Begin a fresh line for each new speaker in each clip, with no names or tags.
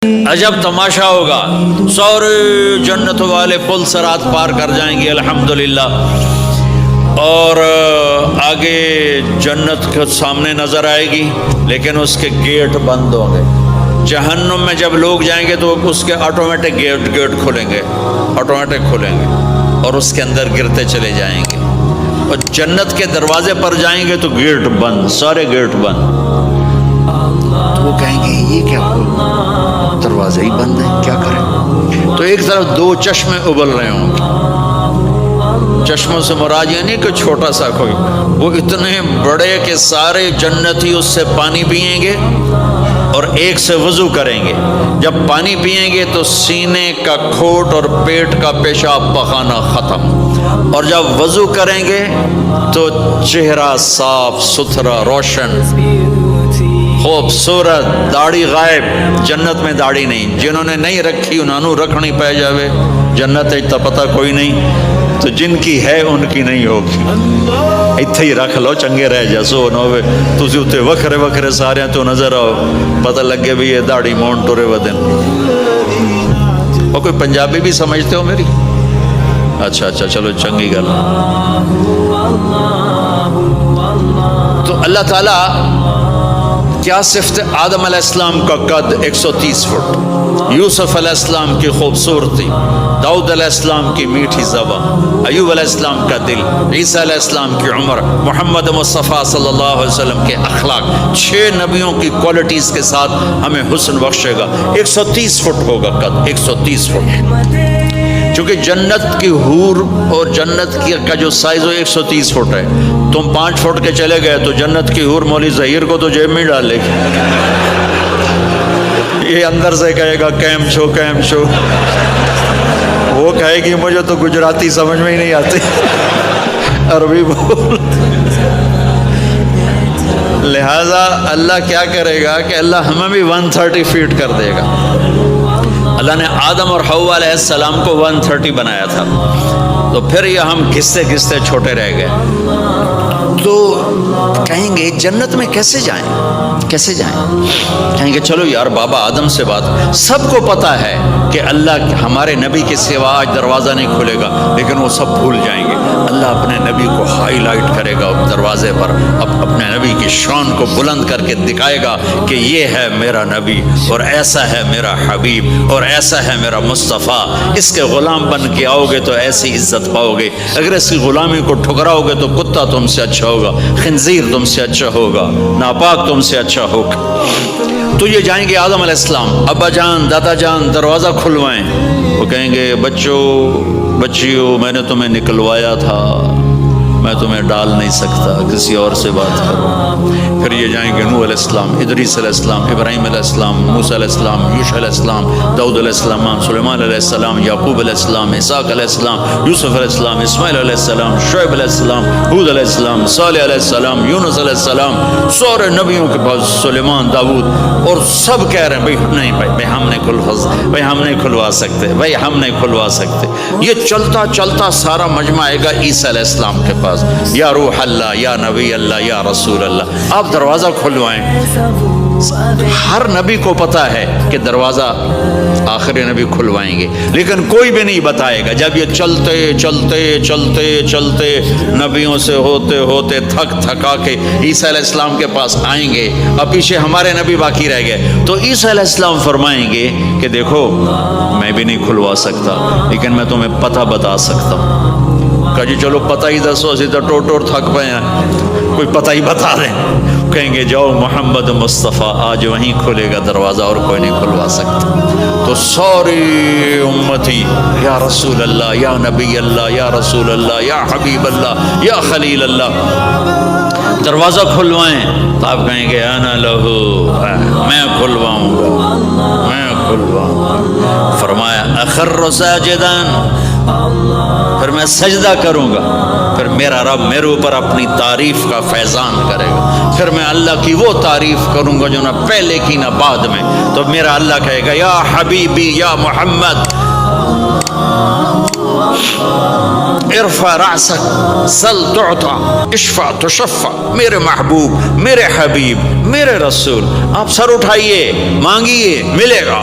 عجب تماشا ہوگا، سارے جنت والے پل سرات پار کر جائیں گے الحمدللہ، اور آگے جنت کے سامنے نظر آئے گی لیکن اس کے گیٹ بند ہوں گے۔ جہنم میں جب لوگ جائیں گے تو اس کے آٹومیٹک گیٹ کھلیں گے، آٹومیٹک کھلیں گے اور اس کے اندر گرتے چلے جائیں گے، اور جنت کے دروازے پر جائیں گے تو گیٹ بند، سارے گیٹ بند۔ تو وہ کہیں گے یہ کیا ہوا، دروازے ہی بند ہیں، کیا کریں؟ تو ایک طرف دو چشمے ابل رہے ہوں گے، چشموں سے مراد یہ نہیں کہ چھوٹا سا کوئی، وہ اتنے بڑے کہ سارے جنتی اس سے پانی پئیں گے اور ایک سے وضو کریں گے۔ جب پانی پئیں گے تو سینے کا کھوٹ اور پیٹ کا پیشاب پخانہ ختم، اور جب وضو کریں گے تو چہرہ صاف ستھرا روشن خوبصورت، داڑھی غائب۔ جنت میں داڑھی نہیں، جنہوں نے نہیں رکھی انہوں نے رکھنی پہ جاوے، جنت تا پتہ کوئی نہیں، تو جن کی ہے ان کی نہیں ہوگی۔ اتھے ہی رکھ لو چنگے رہ جاسو نہ ہوئے تسی اتنے وکھرے وکھرے سارے تو نظر آؤ، پتہ لگے بھی یہ داڑھی مون ٹورے ودن۔ اور کوئی پنجابی بھی سمجھتے ہو میری؟ اچھا چلو چنگی گل۔ تو اللہ تعالیٰ کیا صفت آدم علیہ السلام کا قد 130 فٹ، یوسف علیہ السلام کی خوبصورتی، داؤد علیہ السلام کی میٹھی زبان، ایوب علیہ السلام کا دل، عیسیٰ علیہ السلام کی عمر، محمد مصطفیٰ صلی اللہ علیہ وسلم کے اخلاق، 6 نبیوں کی کوالٹیز کے ساتھ ہمیں حسن بخشے گا۔ 130 فٹ ہوگا قد، 130 فٹ، چونکہ جنت کی حور اور جنت کا جو سائز ہو 130 فٹ ہے۔ تم 5 فٹ کے چلے گئے تو جنت کی حور مولی ظہیر کو تو جیب میں ڈال لے گی، یہ اندر سے کہے گا کیم چھو، وہ کہے گی مجھے تو گجراتی سمجھ میں ہی نہیں آتی، عربی بول۔ لہذا اللہ کیا کرے گا کہ اللہ ہمیں بھی 130 فیٹ کر دے گا۔ اللہ نے آدم اور حوا علیہ السلام کو 130 بنایا تھا، تو پھر یہ ہم گھستے چھوٹے رہ گئے۔ تو کہیں گے جنت میں کیسے جائیں؟ کہیں گے چلو یار بابا آدم سے بات، سب کو پتہ ہے کہ اللہ ہمارے نبی کے سوا آج دروازہ نہیں کھلے گا، لیکن وہ سب بھول جائیں گے۔ اللہ اپنے نبی کو ہائی لائٹ کرے گا دروازے پر، اپنے نبی کی شان کو بلند کر کے دکھائے گا کہ یہ ہے میرا نبی، اور ایسا ہے میرا حبیب، اور ایسا ہے میرا مصطفیٰ۔ اس کے غلام بن کے آؤ گے تو ایسی عزت پاؤ گے، اگر اس کی غلامی کو ٹھکراؤ گے تو کتا تم سے اچھا ہوگا، خنزیر تم سے اچھا ہوگا، ناپاک تم سے اچھا ہوگا۔ تو یہ جائیں گے آدم علیہ السلام، ابا جان دادا جان دروازہ کھلوائیں۔ وہ کہیں گے بچیوں میں نے تمہیں نکلوایا تھا، میں تمہیں ڈال نہیں سکتا، کسی اور سے بات کرو۔ پھر یہ جائیں گے نوح علیہ السلام، ادریس علیہ السلام، ابراہیم علیہ السلام، موسیٰ علیہ السلام، یوشع علیہ السلام، داؤد علیہ السلام، سلیمان علیہ السلام، یعقوب علیہ السلام، اسحاق علیہ السلام، یوسف علیہ السلام، اسماعیل علیہ السلام، شعیب علیہ السلام، ہود علیہ السلام، صالح علیہ السلام، یونس علیہ السلام، سارے نبیوں کے پاس، سلیمان، داؤد، اور سب کہہ رہے ہیں بھائی ہم نہیں کھلوا سکتے۔ یہ چلتا سارا مجمع آئے گا عیسیٰ علیہ السلام کے پاس، یا روح اللہ، یا نبی اللہ، یا رسول اللہ، آپ دروازہ کھلوائیں۔ ہر نبی کو پتا ہے کہ دروازہ آخری نبی کھلوائیں گے، لیکن کوئی بھی نہیں بتائے گا۔ جب یہ چلتے نبیوں سے ہوتے تھکا کے عیسیٰ علیہ السلام کے پاس آئیں گے، اب پیچھے ہمارے نبی باقی رہ گئے، تو عیسیٰ علیہ السلام فرمائیں گے کہ دیکھو میں بھی نہیں کھلوا سکتا، لیکن میں تمہیں پتہ بتا سکتا ہوں۔ کہا جی چلو پتہ ہی دسو، اسی تو ٹوٹ تھک پے ہیں، کوئی پتہ ہی بتا دیں۔ کہیں گے جاؤ محمد مصطفیٰ، آج وہیں کھلے گا دروازہ اور کوئی نہیں کھلوا سکتا۔ تو ساری امتی یا رسول اللہ، یا نبی اللہ، یا رسول اللہ، یا حبیب اللہ، یا خلیل اللہ، دروازہ کھلوائیں۔ تو آپ کہیں گے انا لہو، میں کھلواؤں گا۔ فرمایا اخر ساجدا، پھر میں سجدہ کروں گا، پھر میرا رب میرے اوپر اپنی تعریف کا فیضان کرے گا، پھر میں اللہ کی وہ تعریف کروں گا جو نہ پہلے کی نہ بعد میں۔ تو میرا اللہ کہے گا یا حبیبی یا محمد ارفع رأسک سل تعطا اشفع تشفع، میرے محبوب، میرے حبیب، میرے رسول، آپ سر اٹھائیے، مانگیے، ملے گا۔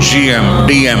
GM DM।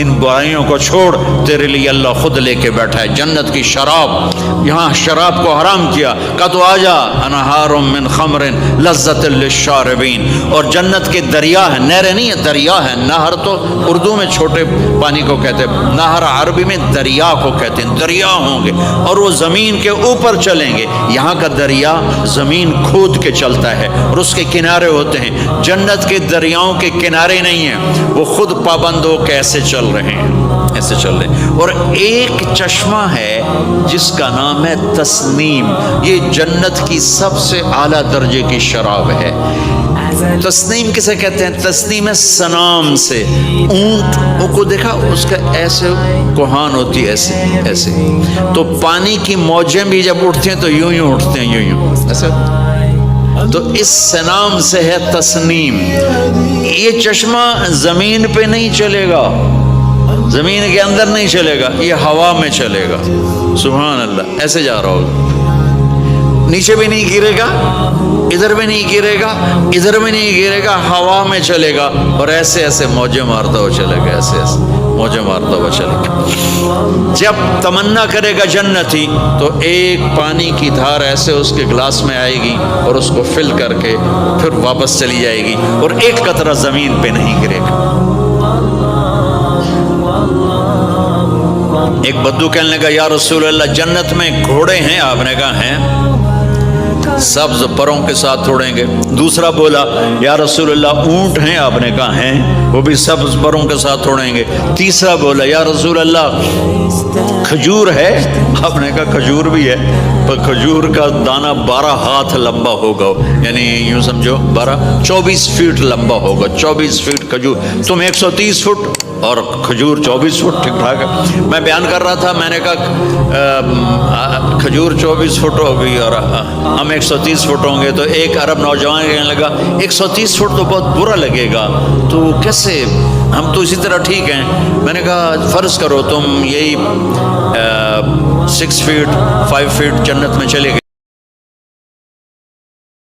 ان برائیوں کو چھوڑ, تیرے لیے اللہ خود لے کے بیٹھا ہے جنت کی شراب. یہاں شراب کو حرام کیا, کہ تو آجا انہار من خمر لذت للشاربین, اور جنت کے دریا ہے, نہریں نہیں ہے, دریا ہے. نہر تو اردو میں چھوٹے پانی کو کہتے ہیں, نہر عربی میں دریا کو کہتے ہیں. دریا ہوں گے اور وہ زمین کے اوپر چلیں گے. یہاں کا دریا زمین کھود کے چلتا ہے اور اس کے کنارے ہوتے ہیں. جنت کے دریاؤں کے کنارے نہیں ہیں, وہ خود پابند ہو کے ایسے چل رہے ہیں, ایسے چل رہے ہیں. اور ایک چشمہ ہے جس کا نام ہے تسنیم. یہ جنت کی سب سے اعلیٰ درجے کی شراب ہے. تسنیم کسے کہتے ہیں؟ تسنیم سنام سے. اونٹ کو دیکھا, اس کا ایسے کوہان ہوتی ہے, ایسے ایسے, تو پانی کی موجیں بھی جب اٹھتی ہیں تو یوں یوں اٹھتے ہیں, یوں یوں ایسے. تو اس سنام سے ہے تسنیم. یہ چشمہ زمین پہ نہیں چلے گا, زمین کے اندر نہیں چلے گا, یہ ہوا میں چلے گا. سبحان اللہ. ایسے جا رہا ہوگا, نیچے بھی نہیں گرے گا, ادھر بھی نہیں گرے گا, ادھر بھی نہیں گرے گا, ہوا میں چلے گا اور ایسے ایسے موجیں مارتا ہوا چلے گا, ایسے ایسے موجیں مارتا ہوا چلے گا. جب تمنا کرے گا جنتی تو ایک پانی کی دھار ایسے اس کے گلاس میں آئے گی اور اس کو فل کر کے پھر واپس چلی جائے گی اور ایک قطرہ زمین پہ نہیں گرے گا. ایک بدو کہنے لگا, یا رسول اللہ جنت میں گھوڑے ہیں؟ آپ نے کہا ہیں, سبز پروں کے ساتھ اڑیں گے. دوسرا بولا, یا رسول اللہ اونٹ ہیں؟ آپ نے کہا ہیں, وہ بھی سبز پروں کے ساتھ اڑیں گے. تیسرا بولا, یا رسول اللہ کھجور ہے؟ آپ نے کہا کھجور بھی ہے, پر کھجور کا دانہ 12 ہاتھ لمبا ہوگا, یعنی یوں سمجھو 24 فٹ لمبا ہوگا. 24 فٹ کھجور, تم 130 فٹ اور کھجور 24 فٹ, ٹھیک ٹھاک ہے. میں بیان کر رہا تھا, میں نے کہا کھجور 24 فٹ ہوگی اور ہم 130 فٹ ہوں گے. تو ایک عرب نوجوان کہنے لگا 130 فٹ تو بہت برا لگے گا, تو کیسے, ہم تو اسی طرح ٹھیک ہیں. میں نے کہا فرض کرو تم یہی 6 فٹ 5 فٹ جنت میں چلے گئے,